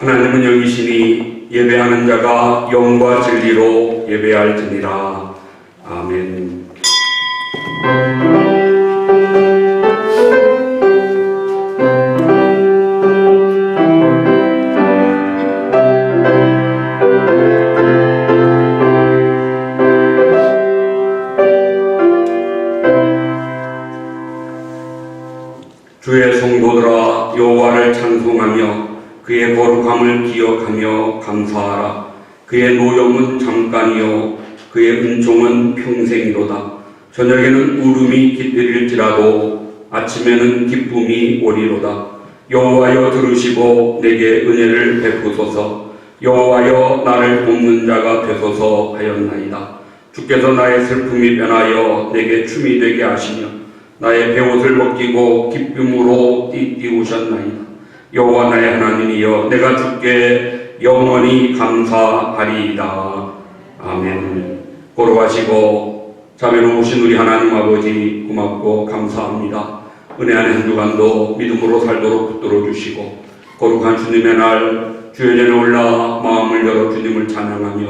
하나님은 영이시니 예배하는 자가 영과 진리로 예배할지니라. 아멘. 주의 성도들아, 여호와를 찬송하며 그의 거룩함을 기억하며 감사하라. 그의 노염은 잠깐이요 그의 은총은 평생이로다. 저녁에는 울음이 깃들일지라도 아침에는 기쁨이 오리로다. 여호와여 들으시고 내게 은혜를 베푸소서. 여호와여 나를 돕는 자가 되소서 하였나이다. 주께서 나의 슬픔이 변하여 내게 춤이 되게 하시며 나의 베옷을 벗기고 기쁨으로 띠우셨나이다. 여호와 나의 하나님이여 내가 주께 영원히 감사하리이다. 아멘. 거룩하시고 자비로우신 우리 하나님 아버지 고맙고 감사합니다. 은혜 안에 한 주간도 믿음으로 살도록 붙들어 주시고 거룩한 주님의 날 주의 전에 올라 마음을 열어 주님을 찬양하며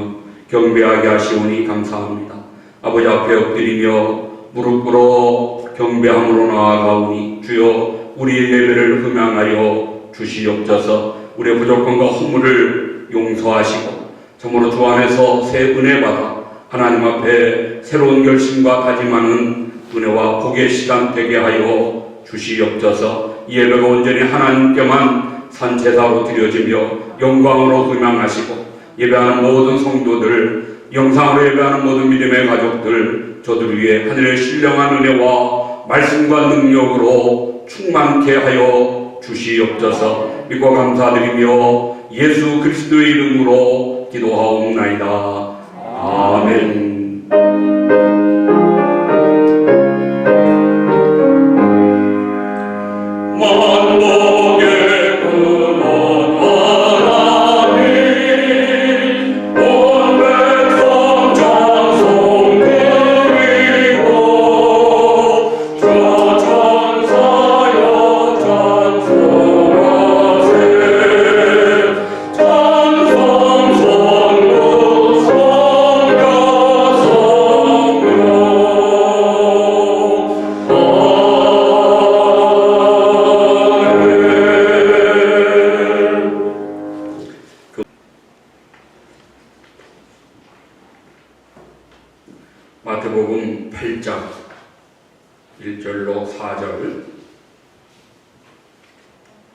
경배하게 하시오니 감사합니다. 아버지 앞에 엎드리며 무릎 꿇어 경배함으로 나아가오니 주여 우리의 예배를 흠양하여 주시옵소서. 우리의 부족함과 허물을 용서하시고 참으로 주 안에서 새 은혜 받아 하나님 앞에 새로운 결심과 다짐하는 은혜와 복의 시간 되게 하여 주시옵소서. 이 예배가 온전히 하나님께만 산제사로 드려지며 영광으로 흠양하시고 예배하는 모든 성도들, 영상으로 예배하는 모든 믿음의 가족들, 저들 위해 하늘의 신령한 은혜와 말씀과 능력으로 충만케 하여 주시옵소서. 믿고 감사드리며 예수 그리스도의 이름으로 기도하옵나이다. 아멘. 마태복음 8장 1절로 4절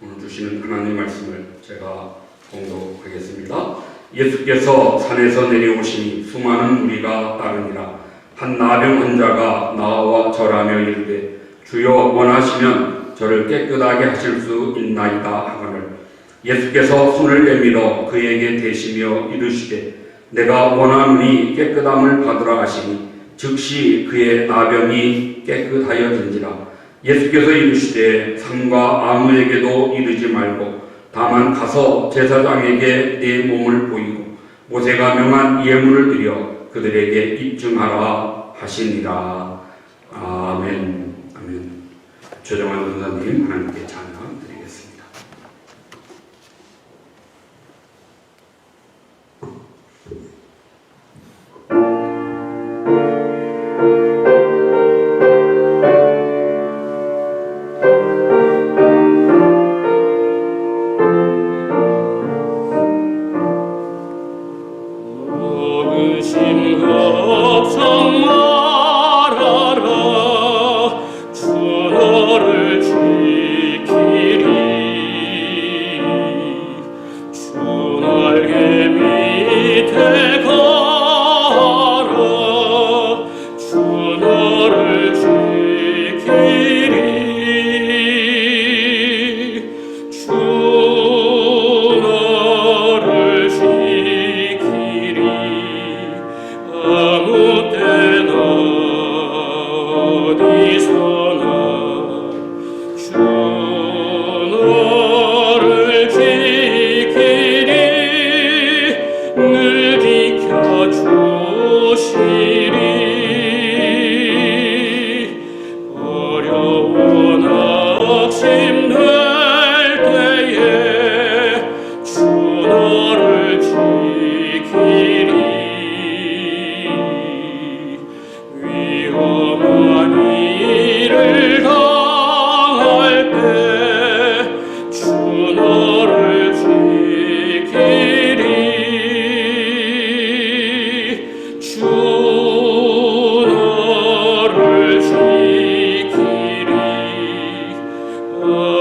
오늘 주시는 하나님 말씀을 제가 봉독하겠습니다. 예수께서 산에서 내려오시니 수많은 무리가 따르니라. 한 나병 환자가 나와 절하며 이르되 주여 원하시면 저를 깨끗하게 하실 수 있나이다 하거늘 예수께서 손을 내밀어 그에게 대시며 이르시되 내가 원하노니 깨끗함을 받으라 하시니 즉시 그의 나병이 깨끗하여진지라. 예수께서 이르시되 상과 아무에게도 이르지 말고 다만 가서 제사장에게 내 몸을 보이고 모세가 명한 예물을 드려 그들에게 입증하라 하시니라. 아멘. 아멘. 최정환 선사님 하나님께 찬양 드리겠습니다. 말하라 주 너를 지키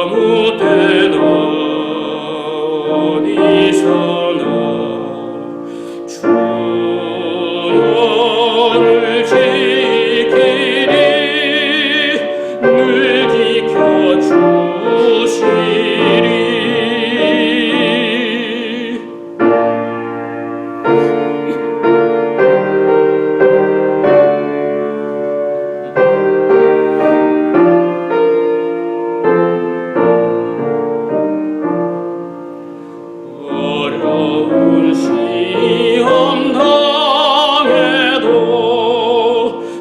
아무 때나 어디서나 주 너를 지키리 늘 지켜주시리. 어려운 시험 당해도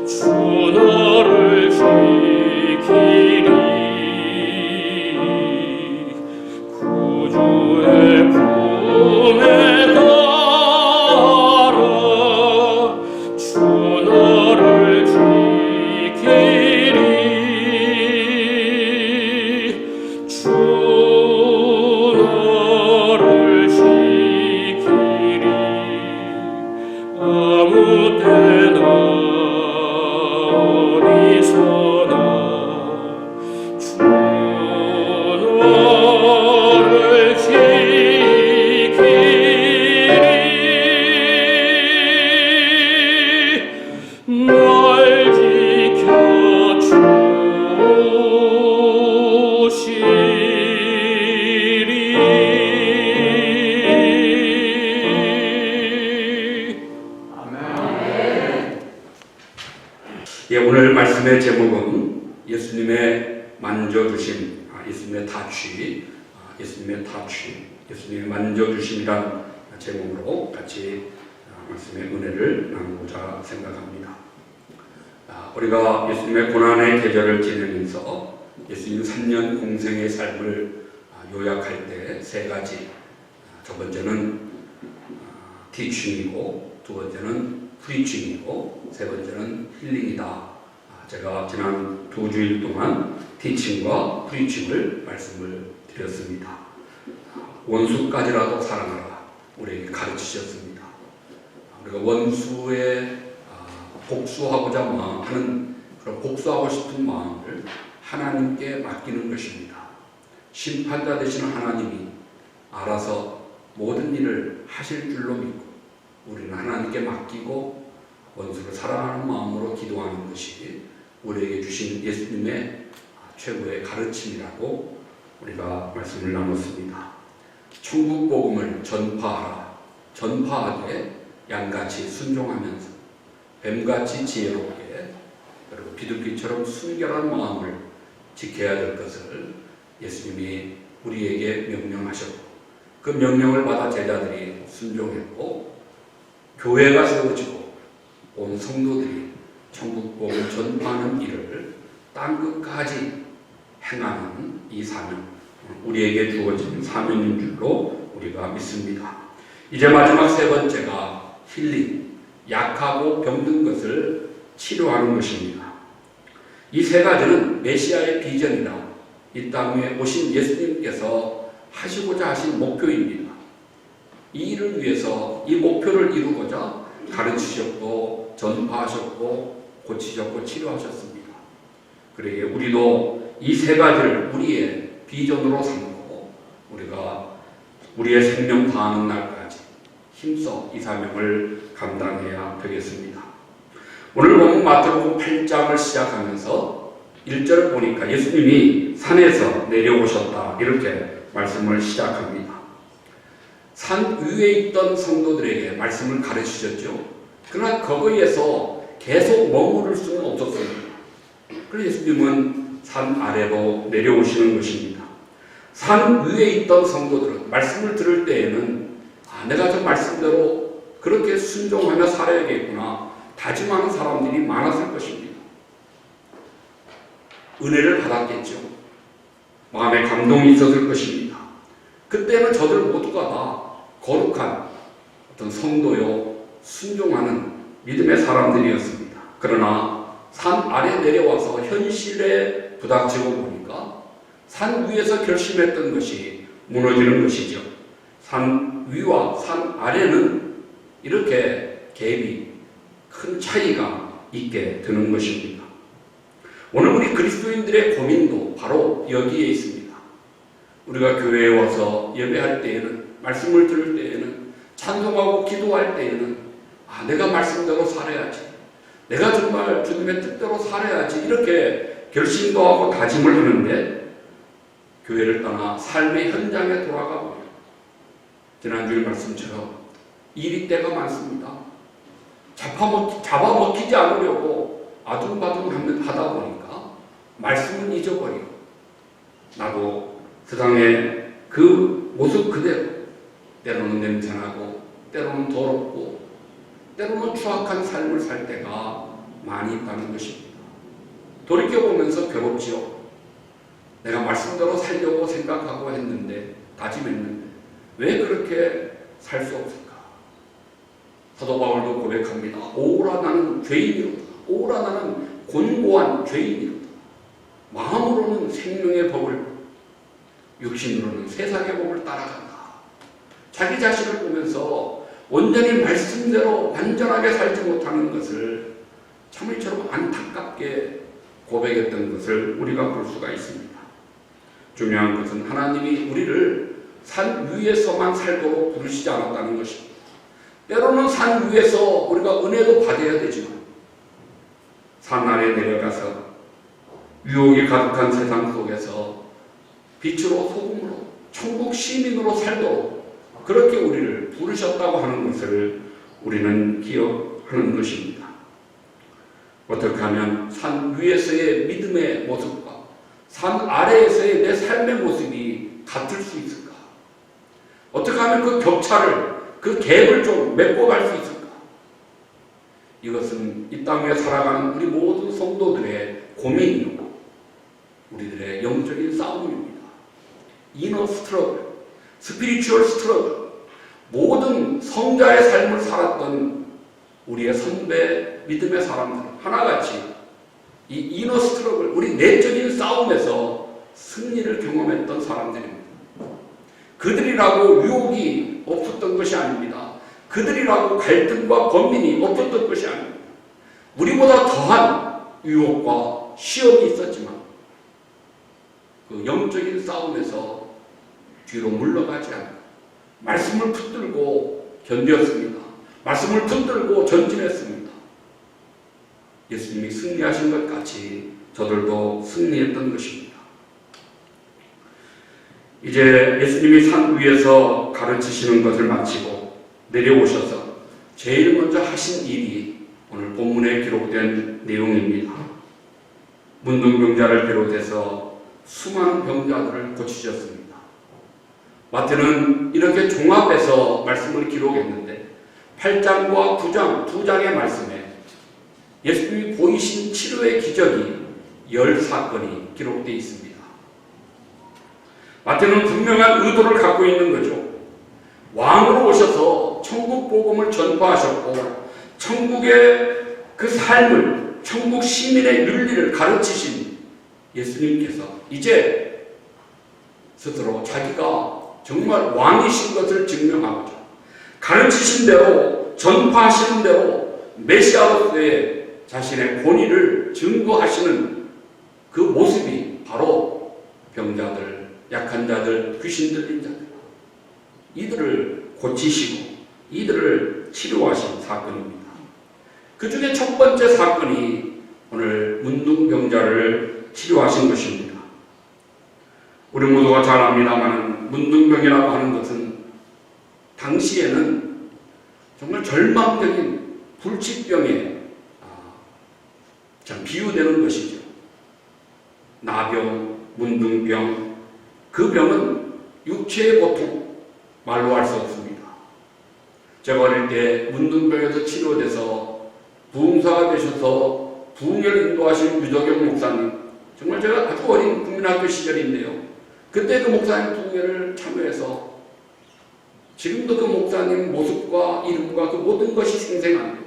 주 너를 지키리. 구주의 품에 가라. 주 너를 지키리. 주 너를 지키리. 아무 때나 어디서나 주 너를 지키리. 날 지켜주시리. 예, 오늘 말씀의 제목은 예수님의 만져주심, 예수님의 타취, 예수님의 만져주심이란 제목으로 같이 말씀의 은혜를 나누고자 생각합니다. 우리가 예수님의 고난의 계절을 지내면서 예수님 3년 공생의 삶을 요약할 때 세 가지, 첫 번째는 티칭이고, 두 번째는 프리칭이고, 세 번째는 힐링이다. 제가 지난 2주일 동안 티칭과 프리칭을 말씀을 드렸습니다. 원수까지라도 사랑하라 우리에게 가르치셨습니다. 우리가 원수의 복수하고자 하는 그런 복수하고 싶은 마음을 하나님께 맡기는 것입니다. 심판자 되시는 하나님이 알아서 모든 일을 하실 줄로 믿고 우리는 하나님께 맡기고 원수를 사랑하는 마음으로 기도하는 것이 우리에게 주신 예수님의 최고의 가르침이라고 우리가 말씀을 나눴습니다. 천국 복음을 전파하되 양같이 순종하면서 뱀같이 지혜롭게 그리고 비둘기처럼 순결한 마음을 지켜야 될 것을 예수님이 우리에게 명령하셨고, 그 명령을 받아 제자들이 순종했고, 교회가 세워지고 온 성도들이 천국 복음을 전파하는 일을 땅끝까지 행하는 이 사명, 우리에게 주어진 사명인 줄로 우리가 믿습니다. 이제 마지막 세 번째가 힐링, 약하고 병든 것을 치료하는 것입니다. 이 세 가지는 메시아의 비전이다. 이 땅에 오신 예수님께서 하시고자 하신 목표입니다. 이 일을 위해서 이 목표를 이루고자 가르치셨고 전파하셨고 고치셨고 치료하셨습니다. 그러기에 우리도 이 세 가지를 우리의 비전으로 삼고 우리가 우리의 생명 다하는 날까지 힘써 이 사명을 감당해야 되겠습니다. 오늘 보면 마태복음 8장을 시작하면서 1절을 보니까 예수님이 산에서 내려오셨다 이렇게 말씀을 시작합니다. 산 위에 있던 성도들에게 말씀을 가르치셨죠. 그러나 거기에서 계속 머무를 수는 없었습니다. 그래서 예수님은 산 아래로 내려오시는 것입니다. 산 위에 있던 성도들은 말씀을 들을 때에는 내가 저 말씀대로 그렇게 순종하며 살아야겠구나 다짐하는 사람들이 많았을 것입니다. 은혜를 받았겠죠. 마음에 감동이 있었을 것입니다. 그때는 저들 모두가 다 거룩한 어떤 성도요 순종하는 믿음의 사람들이었습니다. 그러나 산 아래 내려와서 현실에 부닥치고 보니까 산 위에서 결심했던 것이 무너지는 것이죠. 산 위와 산 아래는 이렇게 갭이 큰 차이가 있게 되는 것입니다. 오늘 우리 그리스도인들의 고민도 바로 여기에 있습니다. 우리가 교회에 와서 예배할 때에는, 말씀을 들을 때에는, 찬송하고 기도할 때에는 내가 말씀대로 살아야지, 내가 정말 주님의 뜻대로 살아야지, 이렇게 결심도 하고 다짐을 하는데 교회를 떠나 삶의 현장에 돌아가 보면 지난주의 말씀처럼 일이 때가 많습니다. 잡아먹히지 않으려고 아둥바둥 하다 보니까 말씀은 잊어버리고, 나도 세상의 그 모습 그대로 때로는 냄새나고 때로는 더럽고 때로는 추악한 삶을 살 때가 많이 있다는 것입니다. 돌이켜보면서 괴롭지요. 내가 말씀대로 살려고 생각하고 했는데, 다짐했는데 왜 그렇게 살 수 없을까? 사도 바울도 고백합니다. 오라 나는 죄인이로다. 오라 나는 곤고한 죄인이로다. 마음으로는 생명의 법을, 육신으로는 세상의 법을 따라간다. 자기 자신을 보면서 온전히 말씀대로 완전하게 살지 못하는 것을 참을처럼 안타깝게 고백했던 것을 우리가 볼 수가 있습니다. 중요한 것은 하나님이 우리를 산 위에서만 살도록 부르시지 않았다는 것입니다. 때로는 산 위에서 우리가 은혜도 받아야 되지만 산 아래 내려가서 유혹이 가득한 세상 속에서 빛으로 소금으로 천국 시민으로 살도록 그렇게 우리를 부르셨다고 하는 것을 우리는 기억하는 것입니다. 어떻게 하면 산 위에서의 믿음의 모습과 산 아래에서의 내 삶의 모습이 같을 수 있을까? 어떻게 하면 그 격차를, 그 갭을 좀 메꿔갈 수 있을까? 이것은 이 땅에 살아가는 우리 모든 성도들의 고민이고 우리들의 영적인 싸움입니다. 이너 스트러글, 스피리추얼 스트러글, 모든 성자의 삶을 살았던 우리의 선배 믿음의 사람들 하나같이 이 이너 스트러글, 우리 내적인 싸움에서 승리를 경험했던 사람들입니다. 그들이라고 유혹이 없었던 것이 아닙니다. 그들이라고 갈등과 번민이 없었던 것이 아닙니다. 우리보다 더한 유혹과 시험이 있었지만 그 영적인 싸움에서 뒤로 물러가지 않고 말씀을 붙들고 견뎠습니다. 말씀을 붙들고 전진했습니다. 예수님이 승리하신 것 같이 저들도 승리했던 것입니다. 이제 예수님이 산 위에서 가르치시는 것을 마치고 내려오셔서 제일 먼저 하신 일이 오늘 본문에 기록된 내용입니다. 문둥병자를 비롯해서 수많은 병자들을 고치셨습니다. 마태는 이렇게 종합해서 말씀을 기록했는데 8장과 9장, 2장의 말씀에 예수님이 보이신 치료의 기적이 10사건이 기록되어 있습니다. 마태는 분명한 의도를 갖고 있는 거죠. 왕으로 오셔서 천국 복음을 전파하셨고 천국의 그 삶을, 천국 시민의 윤리를 가르치신 예수님께서 이제 스스로 자기가 정말 왕이신 것을 증명하고자 가르치신 대로, 전파하시는 대로 메시아로서의 자신의 권위를 증거하시는 그 모습이 바로 병자들, 약한 자들, 귀신 들린 자들, 이들을 고치시고 이들을 치료하신 사건입니다. 그 중에 첫 번째 사건이 오늘 문둥병자를 치료하신 것입니다. 우리 모두가 잘 압니다만 문둥병이라고 하는 것은 당시에는 정말 절망적인 불치병에 비유되는 것이죠. 나병, 문둥병, 그 병은 육체의 고통, 말로 할 수 없습니다. 제가 어릴 때 문둥병에서 치료돼서 부흥사가 되셔서 부흥회를 인도하신 유덕영 목사님, 정말 제가 아주 어린 국민학교 시절인데요. 그때 그 목사님 부흥회를 참여해서 지금도 그 목사님 모습과 이름과 그 모든 것이 생생합니다.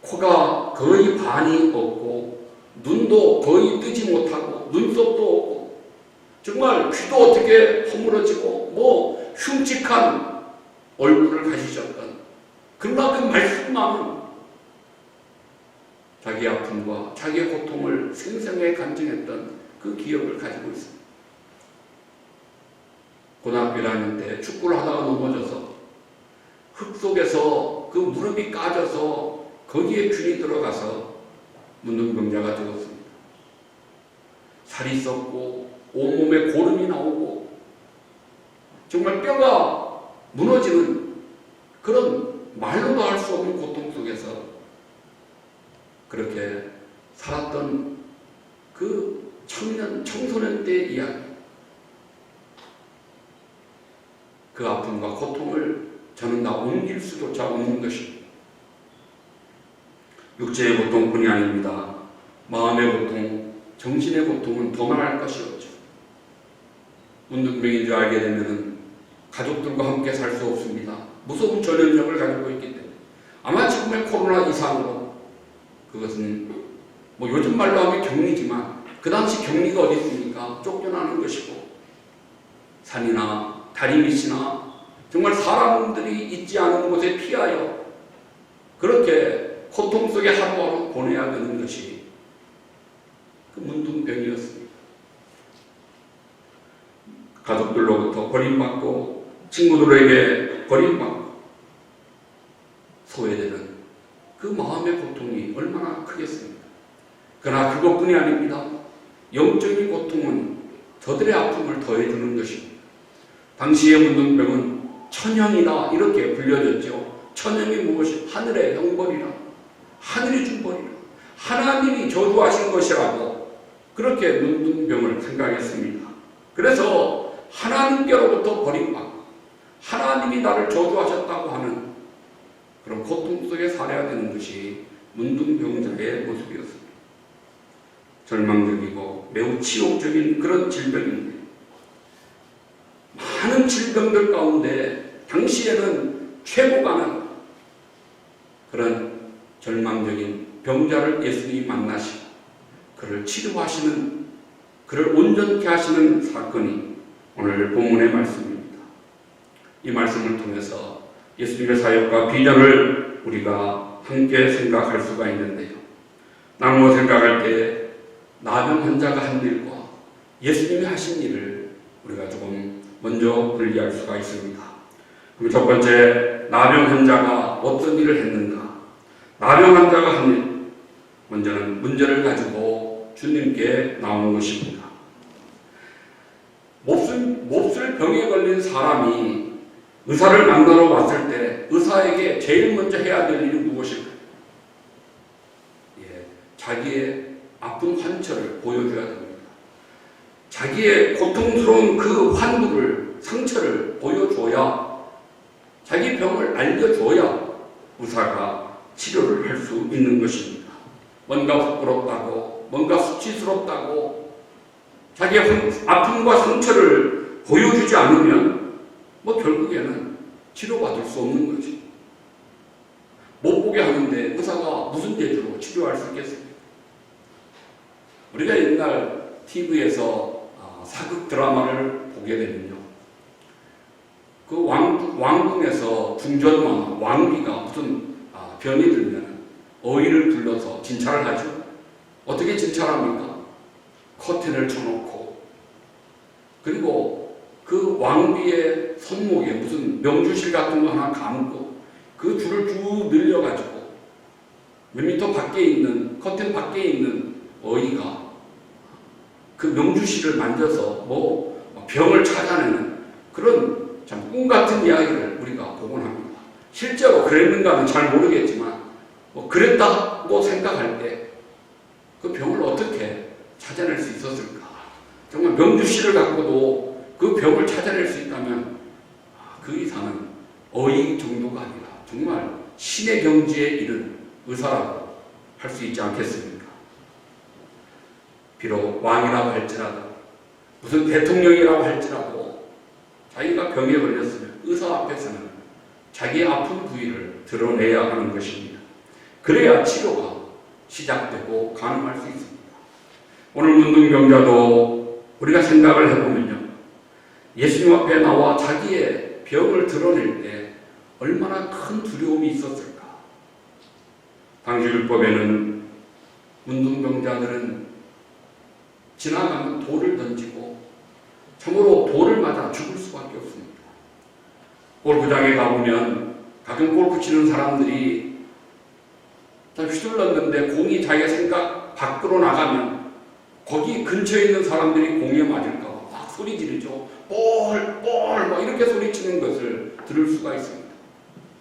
코가 거의 반이 없고 눈도 거의 뜨지 못하고 눈썹도 없고 정말 귀도 어떻게 허물어지고 흉측한 얼굴을 가지셨던, 그러나 그 말씀만은 자기 아픔과 자기의 고통을 생생하게 간증했던 그 기억을 가지고 있습니다. 고등학교 다닐 때 축구를 하다가 넘어져서 흙 속에서 그 무릎이 까져서 거기에 균이 들어가서 문둥병자가 되었습니다. 살이 썩고 온몸에 고름이 나오고 정말 뼈가 무너지는 그런 말로도 할 수 없는 고통 속에서 그렇게 살았던 그 청소년 때의 이야기, 그 아픔과 고통을 저는 다 옮길 수조차 없는 것입니다. 육체의 고통뿐이 아닙니다. 마음의 고통, 정신의 고통은 더 말할 것이 없죠. 문둥병인 줄 알게 되면 가족들과 함께 살 수 없습니다. 무서운 전염력을 가지고 있기 때문에 아마 지금의 코로나 이상으로 그것은 뭐 요즘 말로 하면 격리지만 그 당시 격리가 어디 있습니까? 쫓겨나는 것이고 산이나 다리 밑이나 정말 사람들이 있지 않은 곳에 피하여 그렇게 고통 속에 하루하루 보내야 되는 것이 그 문둥병이었습니다. 가족들로부터 버림받고 친구들에게 버림받고 소외되는 그 마음의 고통이 얼마나 크겠습니까? 그러나 그것뿐이 아닙니다. 영적인 고통은 저들의 아픔을 더해주는 것입니다. 당시의 문둥병은 천형이다 이렇게 불려졌죠. 천형이 무엇이? 하늘의 형벌이라, 하늘이 준 벌이라, 하나님이 저주하신 것이라고 그렇게 문둥병을 생각했습니다. 그래서 하나님께로부터 버림받고 하나님이 나를 저주하셨다고 하는 그런 고통 속에 살아야 되는 것이 문둥병자의 모습이었습니다. 절망적이고 매우 치욕적인 그런 질병인데 많은 질병들 가운데 당시에는 최고가는 그런 절망적인 병자를 예수님이 만나시고 그를 치료하시는, 그를 온전케 하시는 사건이 오늘 본문의 말씀입니다. 이 말씀을 통해서 예수님의 사역과 비전을 우리가 함께 생각할 수가 있는데요. 나누어 생각할 때 나병 환자가 한 일과 예수님이 하신 일을 우리가 조금 먼저 분리할 수가 있습니다. 그럼 첫 번째, 나병 환자가 어떤 일을 했는가? 나병 환자가 한 일, 먼저는 문제를 가지고 주님께 나오는 것입니다. 몹쓸 병에 걸린 사람이 의사를 만나러 왔을 때 의사에게 제일 먼저 해야 될 일이 무엇일까요? 자기의 아픈 환처를 보여줘야 됩니다. 자기의 고통스러운 그 환부를, 상처를 보여줘야, 자기 병을 알려줘야 의사가 치료를 할 수 있는 것입니다. 뭔가 부끄럽다고, 뭔가 수치스럽다고 자기의 아픔과 상처를 보여주지 않으면 결국에는 치료받을 수 없는 거지. 못 보게 하는데 의사가 무슨 재주로 치료할 수 있겠습니까? 우리가 옛날 TV에서 사극 드라마를 보게 되면요, 그 왕궁에서 궁전왕 왕비가 무슨 병이 들면 어인을 불러서 진찰을 하죠. 어떻게 진찰합니까? 커튼을 쳐놓고 그리고 그 왕비의 손목에 무슨 명주실 같은 거 하나 감고 그 줄을 쭉 늘려가지고 몇 미터 밖에 있는, 커튼 밖에 있는 어이가 그 명주실을 만져서 병을 찾아내는 그런 참 꿈 같은 이야기를 우리가 보곤 합니다. 실제로 그랬는가는 잘 모르겠지만 그랬다고 생각할 때 그 병을 어떻게 찾아낼 수 있었을까? 정말 명주실을 갖고도 그 병을 찾아낼 수 있다면 그 이상은 어이 정도가 아니라 정말 신의 경지에 이른 의사라고 할 수 있지 않겠습니까? 비록 왕이라고 할지라도 무슨 대통령이라고 할지라도 자기가 병에 걸렸으면 의사 앞에서는 자기의 아픈 부위를 드러내야 하는 것입니다. 그래야 치료가 시작되고 가능할 수 있습니다. 오늘 문둥병자도 우리가 생각을 해보면요, 예수님 앞에 나와 자기의 병을 드러낼 때 얼마나 큰 두려움이 있었을까. 당시 율법에는 문둥병자들은 지나가면 돌을 던지고 참으로 돌을 맞아 죽을 수밖에 없습니다. 골프장에 가보면 가끔 골프 치는 사람들이 휘둘렀는데 공이 자기가 생각 밖으로 나가면 거기 근처에 있는 사람들이 공에 맞을까 봐 막 소리 지르죠. 볼, 막 이렇게 소리치는 것을 들을 수가 있습니다.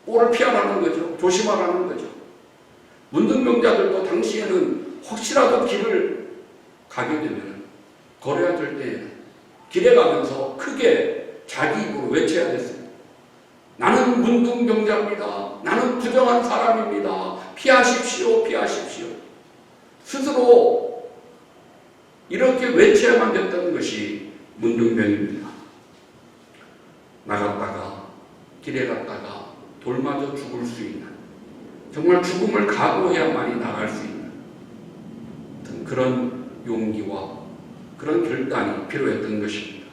볼을 피하라는 거죠. 조심하라는 거죠. 문둥병자들도 당시에는 혹시라도 길을 가게 되면 걸어야 될 때에는 길에 가면서 크게 자기 입으로 외쳐야 됐습니다. 나는 문둥병자입니다. 나는 부정한 사람입니다. 피하십시오. 피하십시오. 스스로 이렇게 외쳐야만 됐던 것이 문둥병입니다. 나갔다가 길에 갔다가 돌 맞아 죽을 수 있는, 정말 죽음을 각오해야만이 나갈 수 있는 그런 용기와 그런 결단이 필요했던 것입니다.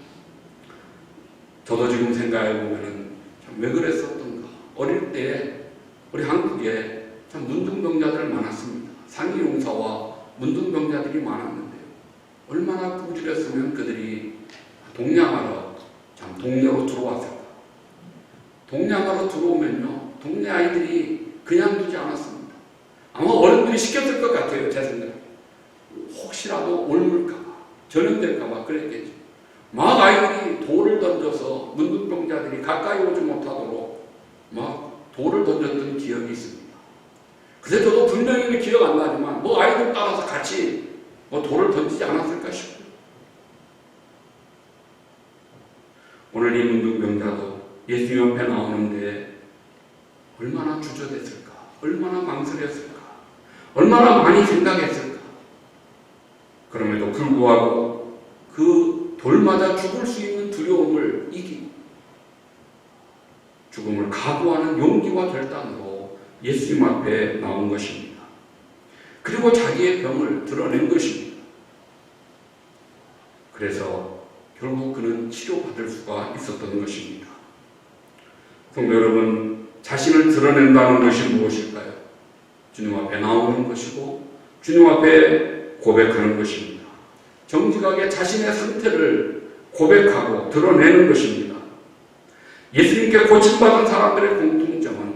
저도 지금 생각해 보면은 참 왜 그랬었던가. 어릴 때 우리 한국에 참 문둥병자들 많았습니다. 상위용사와 문둥병자들이 많았는데요. 얼마나 꾸질했으면 그들이 동냥하러 참 동네로 들어왔을까. 동냥하러 들어오면요, 동네 아이들이 그냥 두지 않았습니다. 아마 어른들이 시켰을 것 같아요, 제 생각에. 혹시라도 옮을까봐, 전염될까봐 그랬겠죠. 막 아이들이 돌을 던져서 문둥병자들이 가까이 오지 못하도록 막 돌을 던졌던 기억이 있습니다. 그래서 저도 분명히 기억 안 나지만 뭐 아이들 따라서 같이 뭐 돌을 던지지 않았을까 싶어요. 오늘 이 문둥병자도 예수님 앞에 나오는데 얼마나 주저됐을까, 얼마나 망설였을까, 얼마나 많이 생각했을까. 그럼에도 불구하고 그 돌마다 죽을 수 있는 두려움을 이기고 죽음을 각오하는 용기와 결단으로 예수님 앞에 나온 것입니다. 그리고 자기의 병을 드러낸 것입니다. 그래서 결국 그는 치료받을 수가 있었던 것입니다. 성도 여러분, 자신을 드러낸다는 것이 무엇일까요? 주님 앞에 나오는 것이고 주님 앞에 고백하는 것입니다. 정직하게 자신의 상태를 고백하고 드러내는 것입니다. 예수님께 고침받은 사람들의 공통점은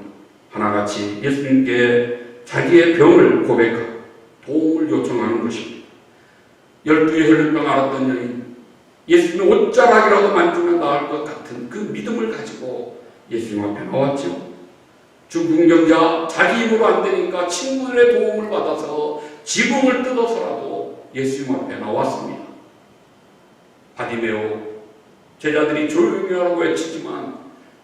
하나같이 예수님께 자기의 병을 고백하고 도움을 요청하는 것입니다. 12의 혈류병 앓았던 여인, 예수님의 옷자락이라도 만지면 나을 것 같은 그 믿음을 가지고 예수님 앞에 나왔죠. 중풍병자, 자기 힘으로 안 되니까 친구들의 도움을 받아서 지붕을 뜯어서라도 예수님 앞에 나왔습니다. 바디메오, 제자들이 조용히 하라고 외치지만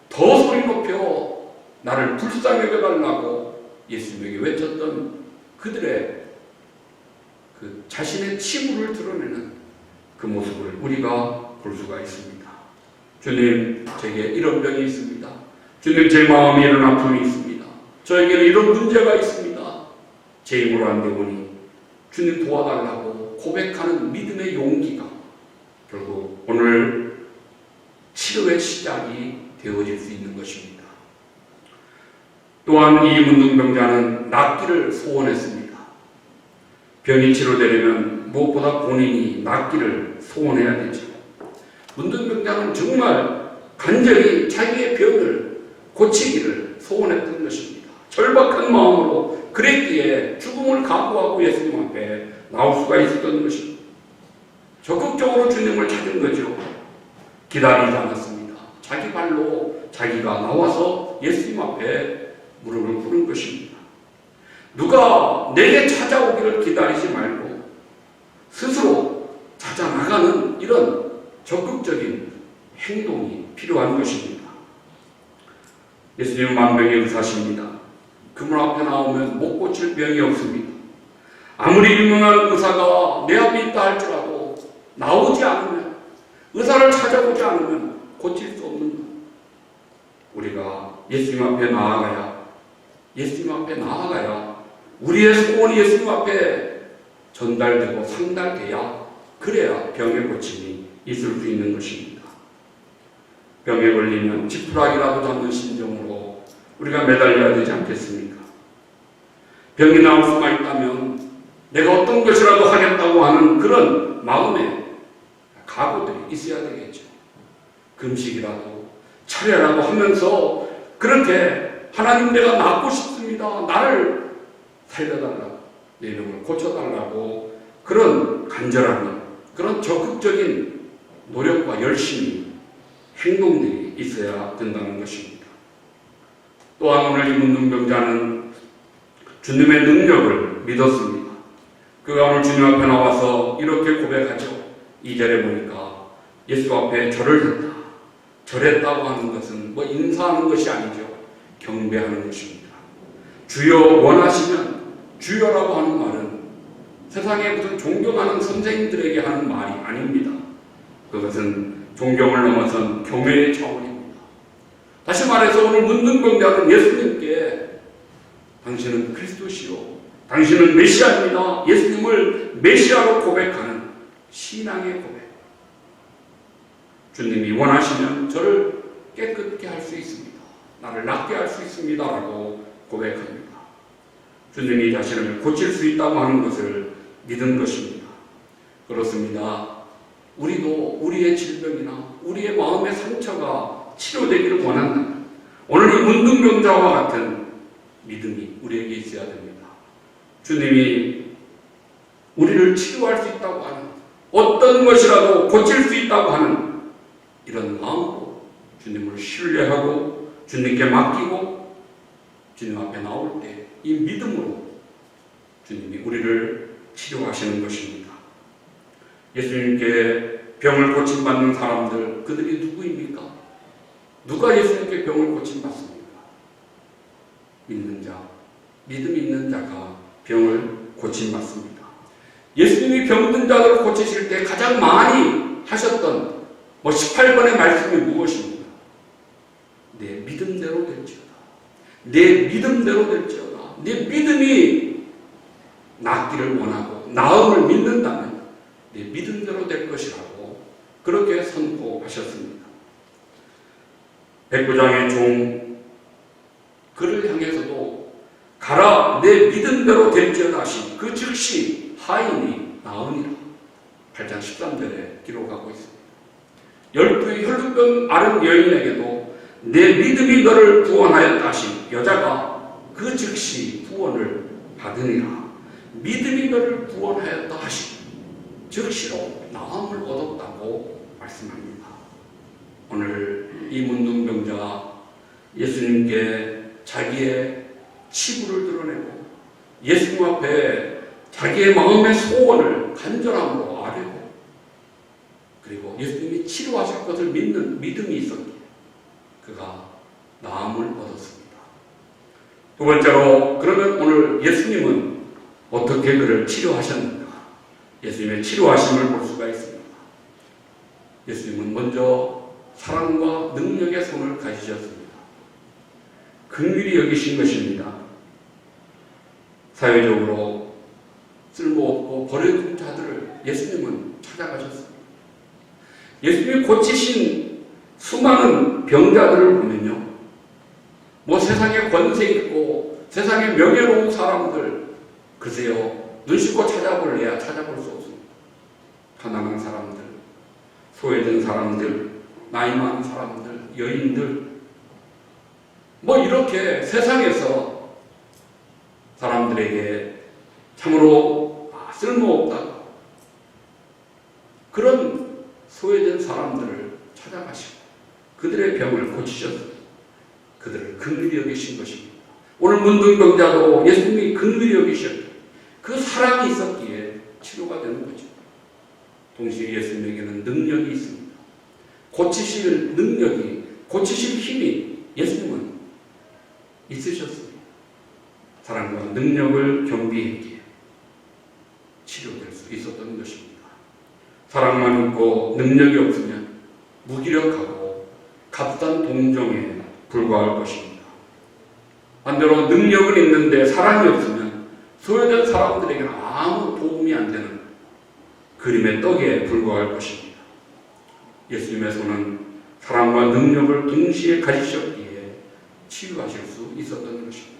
더 소리 높여 나를 불쌍히 여겨달라고 예수님에게 외쳤던 그들의 그 자신의 치부를 드러내는 그 모습을 우리가 볼 수가 있습니다. 주님, 제게 이런 병이 있습니다. 주님, 제 마음에 이런 아픔이 있습니다. 저에게는 이런 문제가 있습니다. 제 힘으로 안 되오니 주님 도와달라고 고백하는 믿음의 용기가 결국 오늘 치료의 시작이 되어질 수 있는 것입니다. 또한 이 문둥병자는 낫기를 소원했습니다. 병이 치료되려면 무엇보다 본인이 낫기를 소원해야 되죠. 문둥병자는 정말 간절히 자기의 병을 고치기를 소원했던 것입니다. 절박한 마음으로 그랬기에 죽음을 각오하고 예수님 앞에 나올 수가 있었던 것입니다. 적극적으로 주님을 찾은 거죠. 기다리지 않았습니다. 자기 발로 자기가 나와서 예수님 앞에 무릎을 꿇은 것입니다. 누가 내게 찾아오기를 기다리지 말고 스스로 찾아나가는 이런 적극적인 행동이 필요한 것입니다. 예수님은 만병의 의사십니다. 그분 앞에 나오면 못 고칠 병이 없습니다. 아무리 유명한 의사가 내 앞에 있다 할지라도 나오지 않으면, 의사를 찾아보지 않으면 고칠 수 없는 것. 우리가 예수님 앞에 나아가야, 우리의 소원이 예수님 앞에 전달되고 상달돼야, 그래야 병의 고침이 있을 수 있는 것입니다. 병에 걸리면 지푸라기라도 잡는 심정으로 우리가 매달려야 되지 않겠습니까? 병이 나올 수가 있다면 내가 어떤 것이라도 하겠다고 하는 그런 마음의 각오들이 있어야 되겠죠. 금식이라도 차례라도 하면서 그렇게 하나님 내가 낫고 싶습니다. 나를 살려달라고, 내 병을 고쳐달라고 그런 간절함이, 그런 적극적인 노력과 열심히 행동들이 있어야 된다는 것입니다. 또한 오늘 이 문둥병자는 주님의 능력을 믿었습니다. 그가 오늘 주님 앞에 나와서 이렇게 고백하죠. 2절에 보니까 예수 앞에 절을 했다. 절했다고 하는 것은 뭐 인사하는 것이 아니죠. 경배하는 것입니다. 주여 원하시면, 주여라고 하는 말은 세상에 무슨 존경하는 선생님들에게 하는 말이 아닙니다. 그것은 존경을 넘어선 경외의 차원입니다. 다시 말해서 오늘 문둥병자는 예수님께 당신은 그리스도시요, 당신은 메시아입니다. 예수님을 메시아로 고백하는 신앙의 고백. 주님이 원하시면 저를 깨끗게 할 수 있습니다. 나를 낫게 할 수 있습니다. 라고 고백합니다. 주님이 자신을 고칠 수 있다고 하는 것을 믿은 것입니다. 그렇습니다. 우리도 우리의 질병이나 우리의 마음의 상처가 치료되기를 원한다면 오늘 이 문둥병자와 같은 믿음이 우리에게 있어야 됩니다. 주님이 우리를 치료할 수 있다고 하는, 어떤 것이라도 고칠 수 있다고 하는 이런 마음으로 주님을 신뢰하고 주님께 맡기고 주님 앞에 나올 때 이 믿음으로 주님이 우리를 치료하시는 것입니다. 예수님께 병을 고침받는 사람들, 그들이 누구입니까? 누가 예수님께 병을 고침받습니까? 믿는 자, 믿음 있는 자가 병을 고침받습니다. 예수님이 병든 자들을 고치실 때 가장 많이 하셨던 18번의 말씀이 무엇입니까? 내 믿음대로 될지어다. 내 믿음대로 될지어다. 내 믿음이 낫기를 원하고 나음을 믿는다면 내 믿음대로 될 것이라고 그렇게 선포하셨습니다. 백부장의 종 그를 향해서도 가라 내 믿음대로 될지어다 하신 그 즉시 하인이 나으니라 8장 13절에 기록하고 있습니다. 12의 혈루병 앓은 여인에게도 내 믿음이 너를 구원하였다 하신 여자가 그 즉시 구원을 받으니라. 믿음이 너를 구원하였다 하신 즉시로 나음을 얻었다고 말씀합니다. 오늘 이 문둥병자가 예수님께 자기의 치부를 드러내고 예수님 앞에 자기의 마음의 소원을 간절함으로 아뢰고 그리고 예수님이 치료하실 것을 믿는 믿음이 있었기에 그가 나음을 얻었습니다. 두 번째로, 그러면 오늘 예수님은 어떻게 그를 치료하셨는가? 예수님의 치료하심을 볼 수가 있습니다. 예수님은 먼저 사랑과 능력의 손을 가지셨습니다. 긍휼히 여기신 것입니다. 사회적으로 쓸모없고 버려진 자들을 예수님은 찾아가셨습니다. 예수님이 고치신 수많은 병자들을 보면요, 뭐 세상에 권세 있고 세상에 명예로운 사람들, 글쎄요, 눈 씻고 찾아볼래야 찾아볼 수 없습니다. 가난한 사람들, 소외된 사람들, 나이 많은 사람들, 여인들, 뭐 이렇게 세상에서 사람들에게 참으로 쓸모없다 그런 소외된 사람들을 찾아가시고 그들의 병을 고치셨습니다. 그들을 긍휼히 여기신 것입니다. 오늘 문둥병자도 예수님이 긍휼히 여기셨기에 그 사랑이 있었기에 치료가 되는 거죠. 동시에 예수님에게는 능력이 있습니다. 고치실 능력이, 고치실 힘이 예수님은 있으셨습니다. 사랑과 능력을 겸비했기에 치료될 수 있었던 것입니다. 사랑만 있고 능력이 없으면 무기력하고 값싼 동정에 불과할 것입니다. 반대로 능력은 있는데 사랑이 없으면 소외된 사람들에게는 아무 도움이 안 되는 그림의 떡에 불과할 것입니다. 예수님의 손은 사랑과 능력을 동시에 가지셨기에 치유하실 수 있었던 것입니다.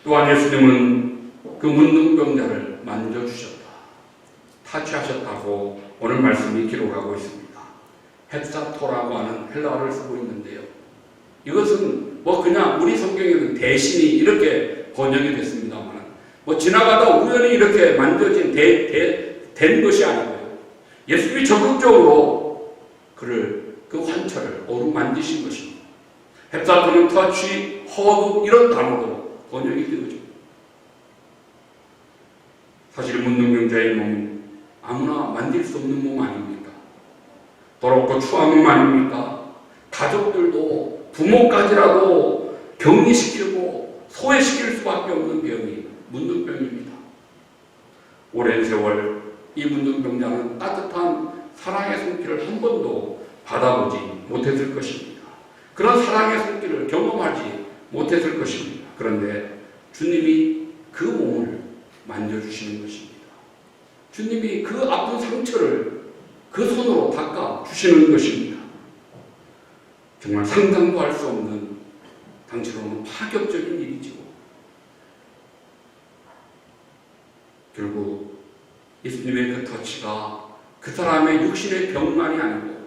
또한 예수님은 그 문둥병자를 만져주셨다, 타치하셨다고 오늘 말씀이 기록하고 있습니다. 헵사토라고 하는 헬라어를 쓰고 있는데요. 이것은 뭐 그냥 우리 성경에는 대신이 이렇게 번역이 됐습니다만 뭐 지나가다 우연히 이렇게 만져진 된 것이 아니고요. 예수님이 적극적으로 그 환처를 어루만지신 것입니다. 헵사토는 터치, 허그 이런 단어로 번역이 되어집니다. 사실 문둥병자의 몸은 아무나 만질 수 없는 몸 아닙니까? 더럽고 추한 몸 아닙니까? 가족들도 부모까지라도 격리시키고 소외시킬 수밖에 없는 병이 문둥병입니다. 오랜 세월 이 문둥병자는 따뜻한 사랑의 손길을 한 번도 받아보지 못했을 것입니다. 그런 사랑의 손길을 경험하지 못했을 것입니다. 그런데 주님이 그 몸을 만져주시는 것입니다. 주님이 그 아픈 상처를 그 손으로 닦아주시는 것입니다. 정말 상상도 할 수 없는 당시로는 파격적인 일이죠. 결국 예수님의 그 터치가 그 사람의 육신의 병만이 아니고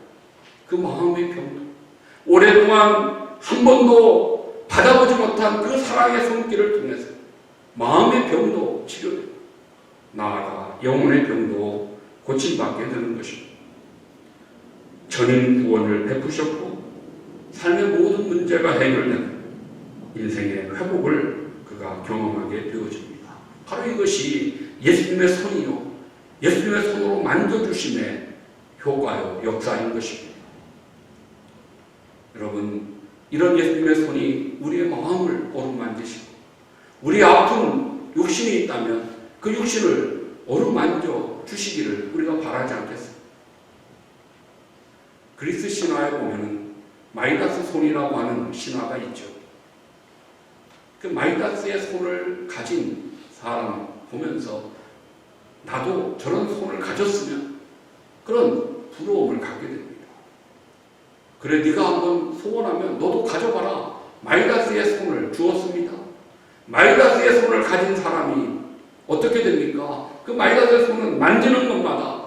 그 마음의 병도 오랫동안 한 번도 받아보지 못한 그 사랑의 손길을 통해서 마음의 병도 치료되고 나아가 영혼의 병도 고침받게 되는 것입니다. 전인 구원을 베푸셨고 삶의 모든 문제가 해결되는 인생의 회복을 그가 경험하게 되어집니다. 바로 이것이 예수님의 손이요 예수님의 손으로 만져주심의 효과요 역사인 것입니다. 여러분, 이런 예수님의 손이 우리의 마음을 어루만지시고 우리 아픈 육신이 있다면 그 육신을 어루만져 주시기를 우리가 바라지 않겠습니까? 그리스 신화에 보면은 마이다스 손이라고 하는 신화가 있죠. 그 마이다스의 손을 가진 사람 보면서 나도 저런 손을 가졌으면 그런 부러움을 갖게 됩니다. 그래 네가 한번 소원하면 너도 가져봐라. 마이다스의 손을 주었습니다. 마이다스의 손을 가진 사람이 어떻게 됩니까? 그 마이다스의 손은 만지는 것마다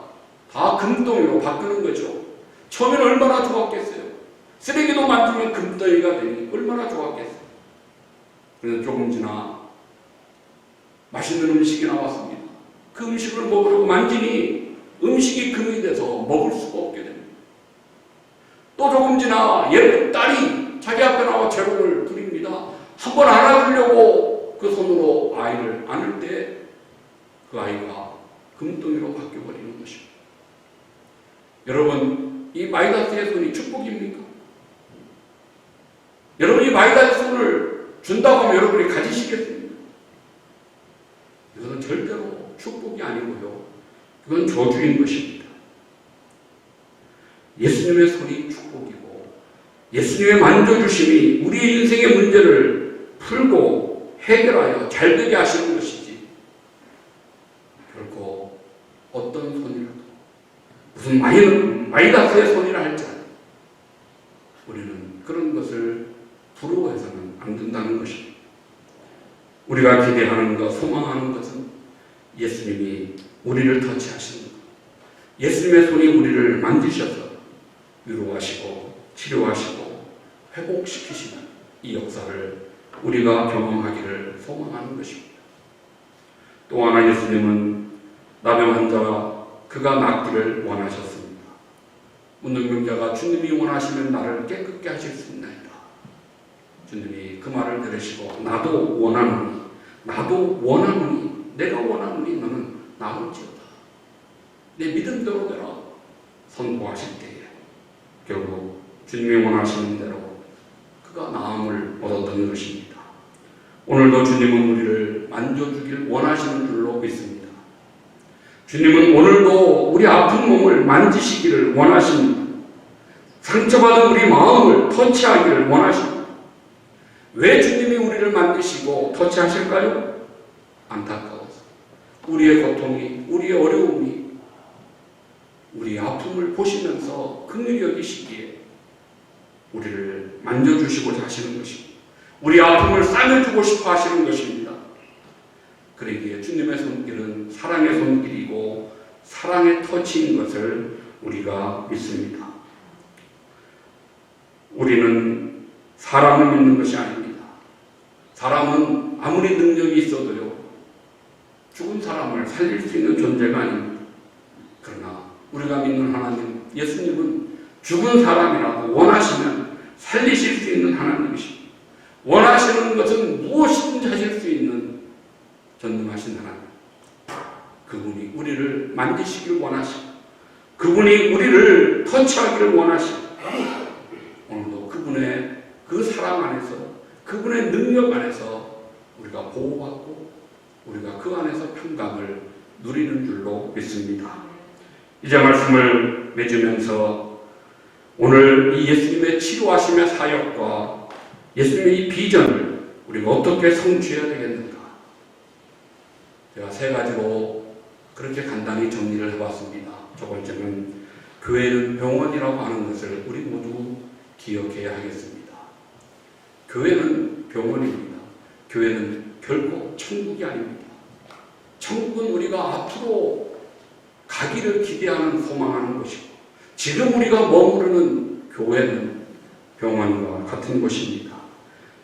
다 금덩이로 바꾸는 거죠. 처음에는 얼마나 좋았겠어요. 쓰레기도 만지면 금덩이가 되니 얼마나 좋았겠어요. 그래서 조금 지나 맛있는 음식이 나왔습니다. 그 음식을 먹으려고 만지니 음식이 금이 돼서 먹을 수가 없게 됩니다. 또 조금 지나 예쁜 딸이 자기 앞에 나와 재롱을 부립니다. 한번 안아주려고 그 손으로 아이를 안을 때 그 아이가 금덩이로 바뀌어버리는 것입니다. 여러분, 이 마이다스의 손이 축복입니까? 여러분, 이 마이다스의 손을 준다고 하면 여러분이 가지시겠습니까? 이것은 절대로 축복이 아니고요. 그건 저주인 것입니다. 예수님의 손이 축복이고 예수님의 만져주심이 우리의 인생의 문제를 풀고 해결하여 잘되게 하시는 것이지 결코 어떤 손이라도 무슨 마이다스의 손이라 할지라도 우리는 그런 것을 부러워해서는 안 된다는 것입니다. 우리가 기대하는 것, 소망하는 것은 예수님이 우리를 터치하시는 것, 예수님의 손이 우리를 만지셔서 위로하시고 치료하시고 회복시키시는 이 역사를 우리가 경험하기를 소망하는 것입니다. 또 하나 예수님은 나병 환자가 그가 낫기를 원하셨습니다. 문둥병자가 주님이 원하시면 나를 깨끗게 하실 수 있나이다. 주님이 그 말을 들으시고 나도 원하노니 내가 원하노니 너는 나올지어다. 내 믿음대로 되라 선포하실 때에 결국 주님이 원하시는 대로 그가 나음을 얻었던 것입니다. 오늘도 주님은 우리를 만져주길 원하시는 줄로 믿습니다. 주님은 오늘도 우리 아픈 몸을 만지시기를 원하십니다. 상처받은 우리 마음을 터치하기를 원하십니다. 왜 주님이 우리를 만드시고 터치하실까요? 안타까워서 우리의 고통이, 우리의 어려움이, 우리의 아픔을 보시면서 긍휼히 여기시기에 우리를 만져주시고자 하시는 것입니다. 우리 아픔을 싸매주고 싶어 하시는 것입니다. 그러기에 주님의 손길은 사랑의 손길이고 사랑의 터치인 것을 우리가 믿습니다. 우리는 사람을 믿는 것이 아닙니다. 사람은 아무리 능력이 있어도요, 죽은 사람을 살릴 수 있는 존재가 아닙니다. 그러나 우리가 믿는 하나님, 예수님은 죽은 사람이라도 원하시면 살리실 수 있는 하나님이십니다. 원하시는 것은 무엇이든지 하실 수 있는 전능하신 하나님. 그분이 우리를 만지시길 원하시고, 그분이 우리를 터치하기를 원하시고, 오늘도 그분의 그 사랑 안에서, 그분의 능력 안에서 우리가 보호받고 우리가 그 안에서 평강을 누리는 줄로 믿습니다. 이제 말씀을 맺으면서 오늘 이 예수님의 치료하심의 사역과 예수님의 이 비전을 우리가 어떻게 성취해야 되겠는가? 제가 세 가지로 그렇게 간단히 정리를 해봤습니다. 첫 번째는 교회는 병원이라고 하는 것을 우리 모두 기억해야 하겠습니다. 교회는 병원입니다. 교회는 결코 천국이 아닙니다. 천국은 우리가 앞으로 가기를 기대하는, 소망하는 것이고, 지금 우리가 머무르는 교회는 병원과 같은 곳입니다.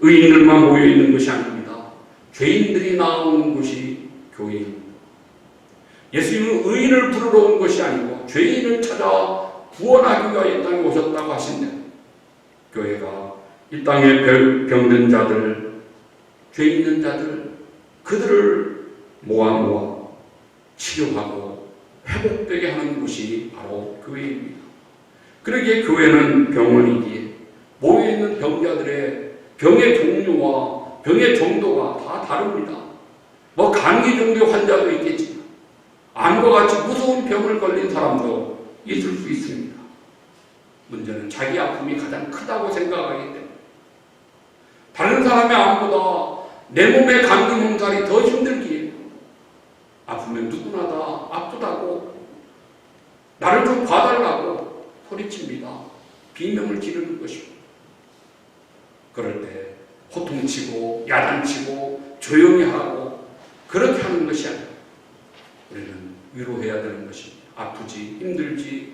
의인들만 모여 있는 것이 아닙니다. 죄인들이 나오는 곳이 교회입니다. 예수님은 의인을 부르러 온 것이 아니고 죄인을 찾아 구원하기 위하여 이 땅에 오셨다고 하신대. 교회가 이 땅에 병든 자들, 죄 있는 자들, 그들을 모아 치료하고 회복되게 하는 곳이 바로 교회입니다. 그러기에 교회는 병원이기에 모여있는 병자들의 병의 종류와 병의 정도가 다 다릅니다. 뭐 감기 종류 환자도 있겠지만 암과 같이 무서운 병을 걸린 사람도 있을 수 있습니다. 문제는 자기 아픔이 가장 크다고 생각하기 때문에 다른 사람의 암보다 내 몸의 감기 몸살이 더 힘들기에 아프면 누구나 다 아프다고 나를 좀 봐달라고 소리칩니다. 비명을 지르는 것입니다. 그럴 때 호통치고 야단치고 조용히 하고 그렇게 하는 것이 아니라 우리는 위로해야 되는 것입니다. 아프지, 힘들지,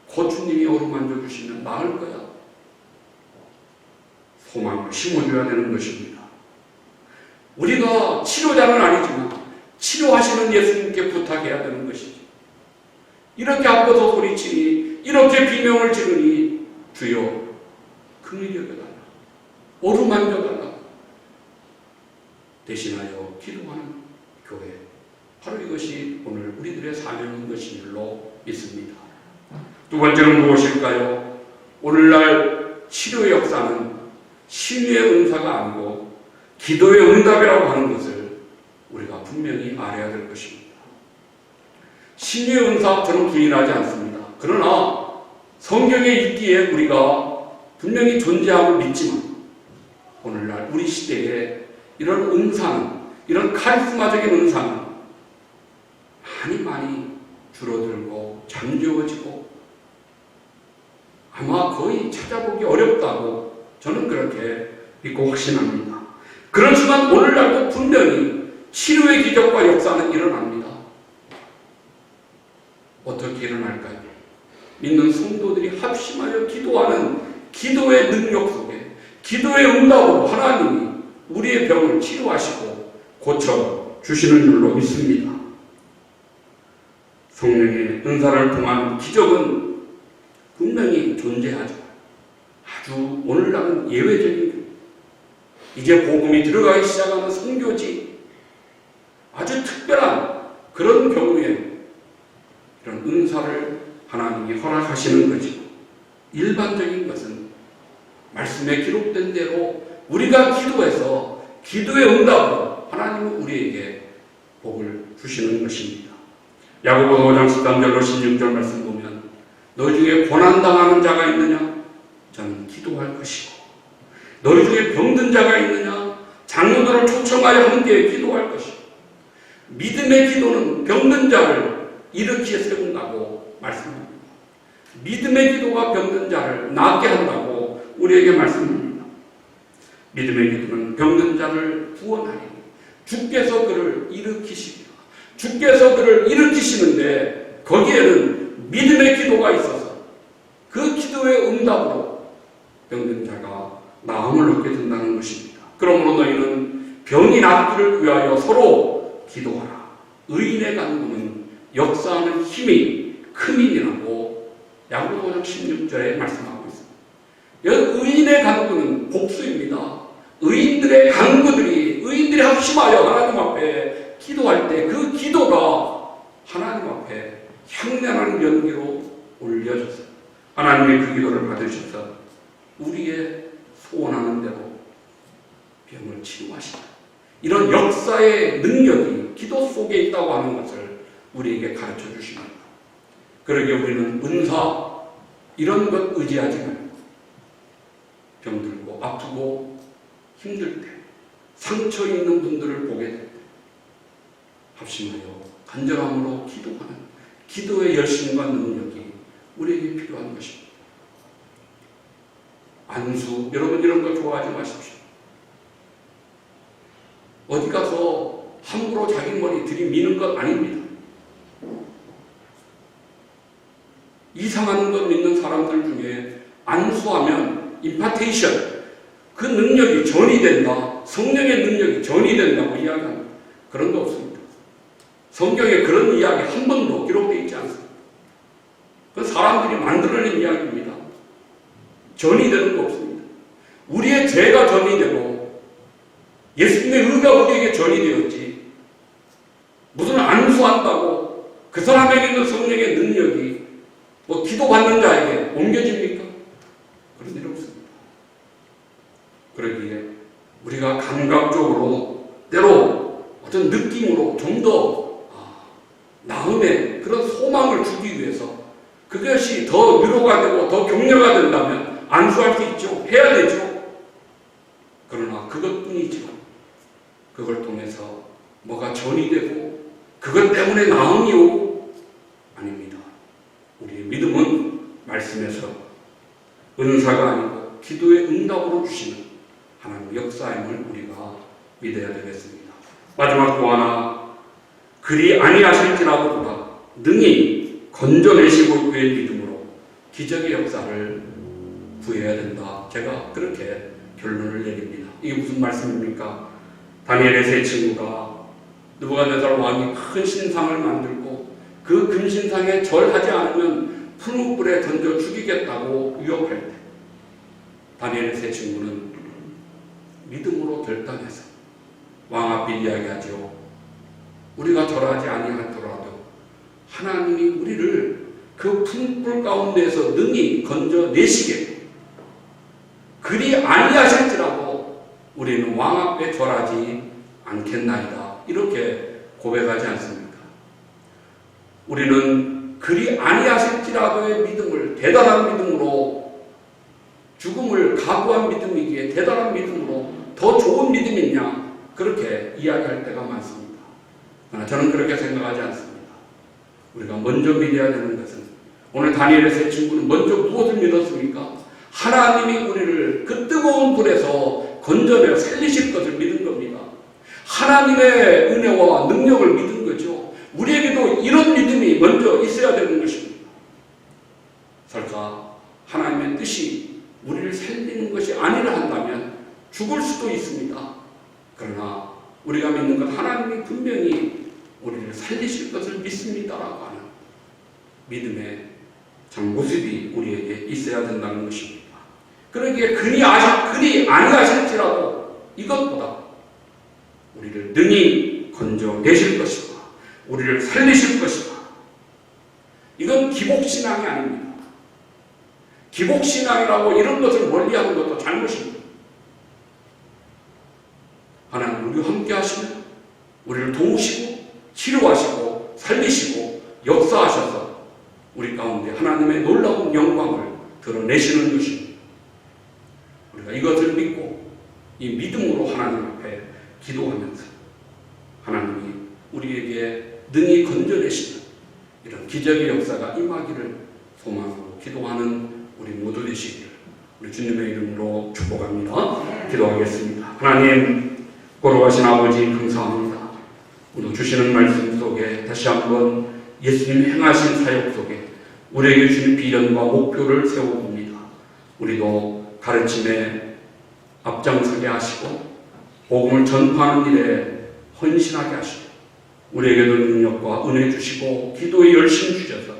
고추님이 어루만져 주시면 나을 거야. 소망을 심어줘야 되는 것입니다. 우리가 치료자는 아니지만 치료하시는 예수님께 부탁해야 되는 것이지. 이렇게 아파서 소리치니, 이렇게 비명을 지르니 주여 긍휼히 여겨달라, 어루만져달라 대신하여 기도하는 교회, 바로 이것이 오늘 우리들의 사명인 것인 줄로 믿습니다. 두 번째는 무엇일까요? 오늘날 치료의 역사는 신유의 은사가 아니고 기도의 응답이라고 하는 것을 우리가 분명히 알아야 될 것입니다. 신유의 은사 저는 부인하지 않습니다. 그러나 성경에 있기에 우리가 분명히 존재함을 믿지만 오늘날 우리 시대에 이런 은사는, 이런 카리스마적인 은사는 많이 줄어들고 잠재워지고 아마 거의 찾아보기 어렵다고 저는 그렇게 믿고 확신합니다. 그렇지만 오늘날도 분명히 치료의 기적과 역사는 일어납니다. 어떻게 일어날까요? 믿는 성도들이 합심하여 기도하는 기도의 능력 속에, 기도의 응답으로 하나님이 우리의 병을 치료하시고 고쳐주시는 줄로 믿습니다. 성령의 은사를 통한 기적은 분명히 존재하죠. 아주 오늘날은 예외적인, 이제 복음이 들어가기 시작하는 선교지, 아주 특별한 그런 경우에 이런 은사를 하나님이 허락하시는 거지. 일반적인 것은 말씀에 기록된 대로 우리가 기도해서 기도의 응답으로 하나님은 우리에게 복을 주시는 것입니다. 야고보서 5장 13절로 16절 말씀 보면 너희 중에 고난당하는 자가 있느냐? 저는 기도할 것이고, 너희 중에 병든 자가 있느냐? 장로들을 초청하여 함께 기도할 것이고, 믿음의 기도는 병든 자를 일으키게 세운다고 말씀합니다. 믿음의 기도가 병든 자를 낫게 한다고 우리에게 말씀합니다. 믿음의 기도는 병든 자를 구원하리니 주께서 그를 일으키시리라. 주께서 그를 일으키시는데 거기에는 믿음의 기도가 있어서 그 기도의 응답으로 병든 자가 나음을 얻게 된다는 것입니다. 그러므로 너희는 병이 낫기를 위하여 서로 기도하라. 의인의 간구는 역사하는 힘이 크민이라고 야고보 5장 16절에 말씀하고 있습니다. 의인의 간구는 복수입니다. 의인들의 간구들이 의인들이 합심하여 하나님 앞에 기도할 때 그 기도가 하나님 앞에 향연한 연기로 올려져서 하나님의 그 기도를 받으셔서 우리의 소원하는 대로 병을 치유하신다. 이런 역사의 능력이 기도 속에 있다고 하는 것을 우리에게 가르쳐 주십니다. 그러기에 우리는 은사 이런 것 의지하지 말고 병들고 아프고 힘들 때 상처 있는 분들을 보게 될 때 합심하여 간절함으로 기도하는 기도의 열심과 능력이 우리에게 필요한 것입니다. 안수, 여러분 이런 거 좋아하지 마십시오. 어디 가서 함부로 자기 머리 들이미는 것 아닙니다. 이상한 것 믿는 사람들 중에 안수하면 임파테이션, 그 능력이 전이 된다, 성령의 능력이 전이 된다고 이야기합니다. 그런 거 없습니다. 성경에 그런 이야기 한 번도 기록되어 있지 않습니다. 그건 사람들이 만들어낸 이야기입니다. 전이 되는 거 없습니다. 우리의 죄가 전이 되고 예수님의 의가 우리에게 전이 되었지, 무슨 안수한다고 그 사람에게 있는 성령의 능력이 뭐 기도받는 자에게 옮겨집니까? 그런 일 없습니다. 그러기에 우리가 감각적으로 때로 어떤 느낌으로 좀 더 나음의 그런 소망을 주기 위해서 그것이 더 위로가 되고 더 격려가 된다면 안수할 수 있죠. 해야 되죠. 그러나 그것뿐이지만 그걸 통해서 뭐가 전이 되고 그것 때문에 나음이 오고 아닙니다. 우리의 믿음은 말씀에서 은사가 아니고 기도의 응답으로 주시는 하나님의 역사임을 우리가 믿어야 되겠습니다. 마지막 또 하나, 그리 아니하실지라도다 능히 건져내시고 그의 믿음으로 기적의 역사를 구해야 된다. 제가 그렇게 결론을 내립니다. 이게 무슨 말씀입니까? 다니엘의 세 친구가 느부갓네살 왕이 큰 신상을 만들고 그 큰 신상에 절하지 않으면 푸른 불에 던져 죽이겠다고 위협할 때 다니엘의 세 친구는 믿음으로 결단해서 왕 앞에 이야기하죠. 우리가 절하지 아니하더라도 하나님이 우리를 그 푸른 불 가운데에서 능히 건져내시게 그리 아니하실지라도 우리는 왕 앞에 절하지 않겠나이다. 이렇게 고백하지 않습니까? 우리는 그리 아니하실지라도의 믿음을 대단한 믿음으로, 죽음을 각오한 믿음이기에 대단한 믿음으로 더 좋은 믿음이 있냐 그렇게 이야기할 때가 많습니다. 그러나 저는 그렇게 생각하지 않습니다. 우리가 먼저 믿어야 되는 것은, 오늘 다니엘의 세 친구는 먼저 무엇을 믿었습니까? 하나님이 우리를 그 뜨거운 불에서 건져내 살리실 것을 믿은 겁니다. 하나님의 은혜와 능력을 믿은 거죠. 우리에게도 이런 믿음이 먼저 있어야 되는 것입니다. 설사 하나님의 뜻이 우리를 살리는 것이 아니라 한다면 죽을 수도 있습니다. 그러나 우리가 믿는 것, 하나님이 분명히 우리를 살리실 것을 믿습니다라고 하는 믿음의 참 모습이 우리에게 있어야 된다는 것입니다. 그러기에 그리 아니하실지라도 이것보다 우리를 능히 건져내실 것이다, 우리를 살리실 것이다. 이건 기복신앙이 아닙니다. 기복신앙이라고 이런 것을 멀리하는 것도 잘못입니다. 하나님 우리와 함께 하시면 우리를 도우시고 치료하시고 살리시고 역사하셔서 우리 가운데 하나님의 놀라운 영광을 드러내시는 것입니다. 우리가 이것을 믿고 이 믿음으로 하나님 앞에 기도하면서 하나님이 우리에게 능히 건져내시는 이런 기적의 역사가 임하기를 소망으로 기도하는 우리 모두 되시기를 우리 주님의 이름으로 축복합니다. 기도하겠습니다. 하나님, 걸어가신 아버지 감사합니다. 오늘 주시는 말씀 속에 다시 한번 예수님 행하신 사역 속에 우리에게 주신 비전과 목표를 세워봅니다. 우리도 가르침에 앞장서게 하시고 복음을 전파하는 일에 헌신하게 하시고 우리에게도 능력과 은혜 주시고 기도에 열심 주셔서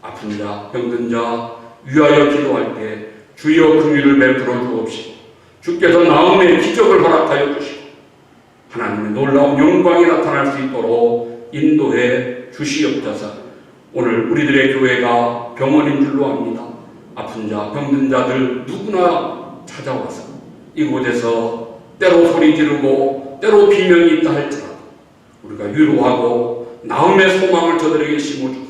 아픈 자, 병든 자 위하여 기도할 때 주여 긍휼을 베풀어 주옵시고 주께서 나음의 기적을 허락하여 주시고 하나님의 놀라운 영광이 나타날 수 있도록 인도해 주시옵소서. 오늘 우리들의 교회가 병원인 줄로 압니다. 아픈 자, 병든 자들 누구나 찾아와서 이곳에서 때로 소리 지르고 때로 비명이 있다 할지라도 우리가 위로하고 나음의 소망을 저들에게 심어주고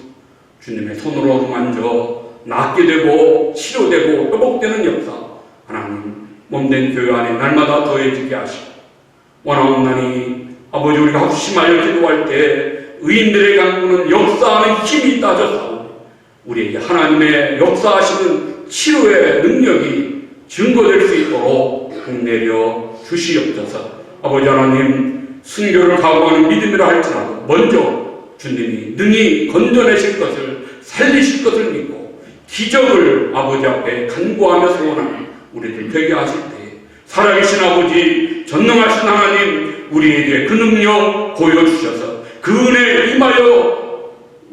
주님의 손으로 어루만져 낫게 되고 치료되고 회복되는 역사 하나님 몸된 교회 안에 날마다 더해지게 하시고 원하옵나니 아버지 우리가 합심하여 기도할 때 의인들의 강구는 역사하는 힘이 있다 하셨사오니 우리에게 하나님의 역사하시는 치료의 능력이 증거될 수 있도록 복내려 주시옵소서. 아버지 하나님 순교를 각오하는 믿음이라 할지라도 먼저 주님이 능히 건져내실 것을 살리실 것을 믿고 기적을 아버지 앞에 간구하며 소원하는 우리들 되게 하실 때 살아계신 아버지 전능하신 하나님 우리에게 그 능력 보여주셔서 그 은혜에 임하여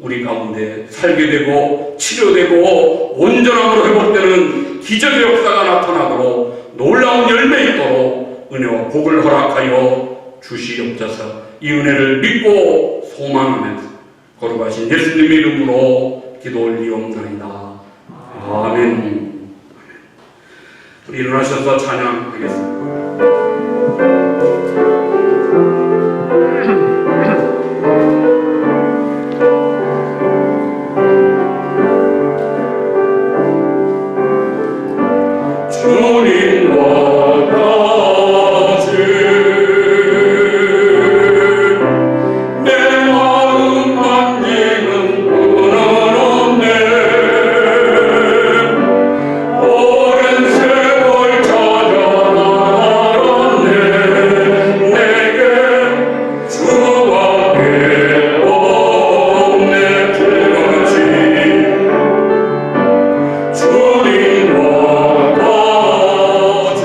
우리 가운데 살게 되고 치료되고 온전함으로 회복되는 기적의 역사가 나타나도록 놀라운 열매 있도록 은혜와 복을 허락하여 주시옵소서. 이 은혜를 믿고 소망하면서 거룩하신 예수님의 이름으로 기도 올리옵나이다. 아멘. 우리 일어나셔서 찬양하겠습니다. 주님과 같이 내 마음 만지는 분은 없네. 오랜 세월 찾아 나갔네. 내게 주밖에 없네. 주같이 주님과 같이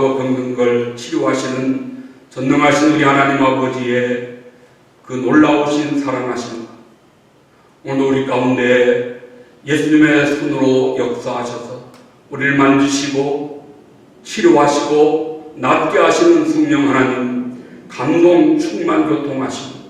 아프고 병든 걸 치료하시는 전능하신 우리 하나님 아버지의 그 놀라우신 사랑하심, 오늘 우리 가운데 예수님의 손으로 역사하셔서 우리를 만지시고 치료하시고 낫게 하시는 성령 하나님, 감동 충만 교통하시고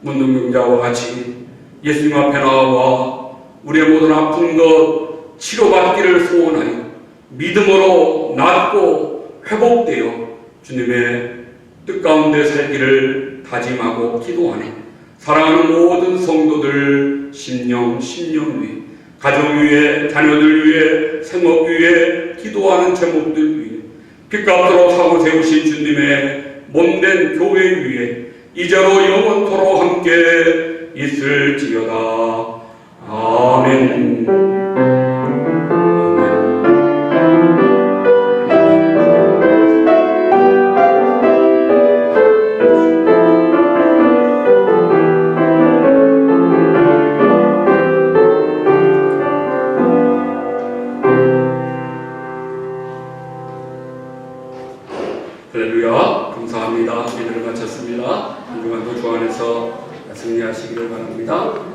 문둥병자와 같이 예수님 앞에 나와 우리의 모든 아픈 것 치료받기를 소원하여 믿음으로 낫고 회복되어 주님의 뜻 가운데 살기를 다짐하고 기도하네. 사랑하는 모든 성도들 심령 위에, 가정 위에, 자녀들 위에, 생업 위에, 기도하는 제목들 위에, 빛값으로 사고 세우신 주님의 몸된 교회 위에 이제로 영원토록 함께 있을지어다. 아멘. 할렐루야. 감사합니다. 기도를 마쳤습니다. 한 주간도 주 안에서 승리하시기를 바랍니다.